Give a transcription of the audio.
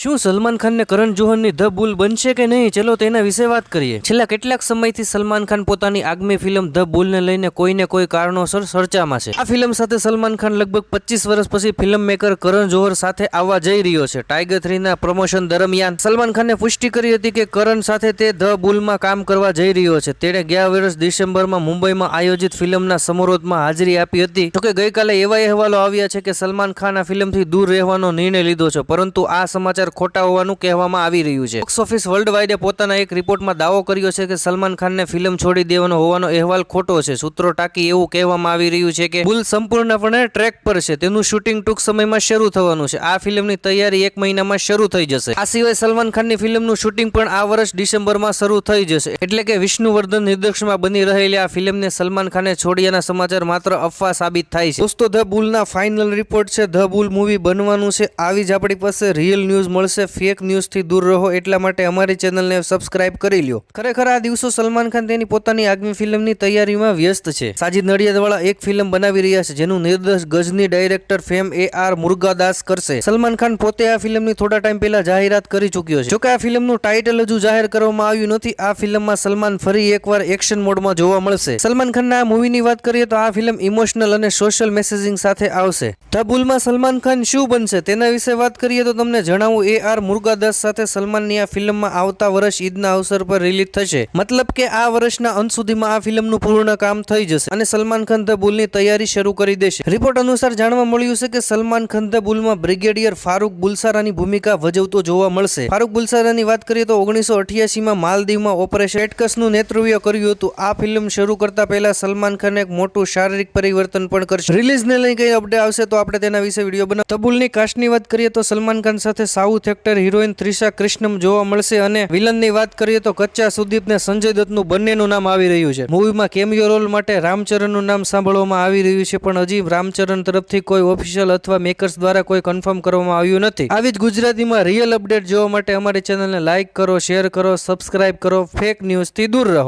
શું સલમાન ખાન ને કરણ જોહરની the bull બનશે કે નહીં? ચલો તેના વિશે વાત કરીએ. છેલ્લા કેટલાક સમયથી સલમાન ખાન પોતાની આગામી ફિલ્મ ધ બુલને લઈને કોઈને કોઈ કારણોસર ચર્ચામાં છે. આ ફિલ્મ સાથે સલમાન ખાન લગભગ 25 વર્ષ પછી ફિલ્મ મેકર કરણ જોહર સાથે આવવા જઈ રહ્યો છે. ટાઈગર 3 ના પ્રમોશન દરમિયાન સલમાન ખાને પુષ્ટિ કરી હતી કે કરણ સાથે તે ધ બુલમાં કામ કરવા જઈ રહ્યો છે. તેણે ગયા વર્ષ ડિસેમ્બરમાં મુંબઈમાં આયોજિત ફિલ્મના સમારોહમાં હાજરી આપી હતી. જોકે ગઈકાલે એવા અહેવાલો આવ્યા છે કે સલમાન ખાન આ ફિલ્મથી દૂર રહેવાનો નિર્ણય લીધો છે, પરંતુ આ સમાચાર ખોટા હોવાનું કહેવામાં આવી રહ્યું છે. બોક્સ ઓફિસ વર્લ્ડ વાઇડે પોતાના એક રિપોર્ટમાં દાવો કર્યો છે કે સલમાન ખાનને ફિલ્મ છોડી દેવાનો હોવાનો અહેવાલ ખોટો છે. સૂત્રો ટાંકી એવું કહેવામાં આવી રહ્યું છે કે બુલ સંપૂર્ણપણે ટ્રેક પર છે. તેનું શૂટિંગ ટૂંક સમયમાં શરૂ થવાનું છે. આ ફિલ્મની તૈયારી 1 મહિનામાં શરૂ થઈ જશે. આ સિવાય સલમાન ખાનની ફિલ્મનું શૂટિંગ પણ આ વર્ષ ડિસેમ્બરમાં શરૂ થઈ જશે. એટલે કે વિષ્ણુવર્ધન નિર્દેશનમાં બની રહેલી આ ફિલ્મને સલમાન ખાને છોડ્યાના સમાચાર માત્ર અફવા સાબિત થાય છે. દોસ્તો, ધ બુલના ફાઇનલ રિપોર્ટ છે. ધ બુલ મૂવી બનવાનું છે. આવી જ આપણી પાસે રિયલ ન્યૂઝ મળશે. ફેક ન્યૂઝથી દૂર રહો એટલા માટે અમારી ચેનલને સબસ્ક્રાઇબ કરી લ્યો. ખરેખર આ દિવસો સલમાન ખાન તેની પોતાની આગામી ફિલ્મની તૈયારીમાં વ્યસ્ત છે. સાજિદ નડિયાદવાળા એક ફિલ્મ બનાવી રહ્યા છે જેનું નિર્દેશ ગઝની ડાયરેક્ટર ફેમ AR મુર્ગાદાસ કરશે. સલમાન ખાન પોતે આ ફિલ્મની થોડા ટાઈમ પહેલા જાહેરાત કરી ચૂક્યો છે. જોકે આ ફિલ્મનું ટાઇટલ હજુ જાહેર કરવામાં આવ્યું નથી. આ ફિલ્મમાં સલમાન ફરી એકવાર એક્શન મોડમાં જોવા મળશે. સલમાન ખાનના આ મૂવીની વાત કરીએ તો આ ફિલ્મ ઇમોશનલ અને સોશિયલ મેસેજિંગ સાથે આવશે. ધ બુલમાં સલમાન ખાન શું બનશે તેના વિશે વાત કરીએ તો તમને જણાવું, AR મુર્ગાદાસ સાથે સલમાનની આ ફિલ્મમાં આવતા વર્ષ ઈદના અવસર પર રિલીઝ થશે. મતલબ કે આ વર્ષના અંત સુધીમાં આ ફિલ્મનું પૂર્ણ કામ થઈ જશે અને સલમાન ખાન ધ બુલની તૈયારી શરૂ કરી દેશે. રિપોર્ટ અનુસાર જાણવા મળ્યું છે કે સલમાન ખાન ધ બુલમાં બ્રિગેડિયર ફારૂક બુલસારાની ભૂમિકા ભજવતો જોવા મળશે. ફારૂક બુલસારાની વાત કરીએ તો 1988માં માલદીવમાં ઓપરેશન એટકસનું નેતૃત્વ કર્યું હતું. આ ફિલ્મ શરૂ કરતા પહેલા સલમાન ખાન એક મોટું શારીરિક પરિવર્તન પણ કરશે. રિલીઝને લઈને કઈ અપડેટ આવશે તો આપણે તેના વિશે વિડીયો બનાવ. ધ બુલની કાસ્ટની વાત કરીએ તો સલમાન ખાન સાથે સાઉથ એક્ટર હિરોઈન ત્રિશા કૃષ્ણમ જોવા મળશે અને વિલનની વાત કરીએ તો કચ્ચા સુદીપ ને સંજય દત્તનું બંનેનું નામ આવી રહ્યું છે. મૂવીમાં કેમિયો રોલ માટે રામચરણનું નામ સાંભળવામાં આવી રહ્યું છે, પણ હજી રામચરણ તરફથી કોઈ ઓફિશિયલ અથવા મેકર્સ દ્વારા કોઈ કન્ફર્મ કરવામાં આવ્યું નથી. આવી જ ગુજરાતીમાં રિયલ અપડેટ જોવા માટે અમારી ચેનલને લાઇક કરો, શેર કરો, સબસ્ક્રાઇબ કરો. ફેક ન્યૂઝથી દૂર રહો.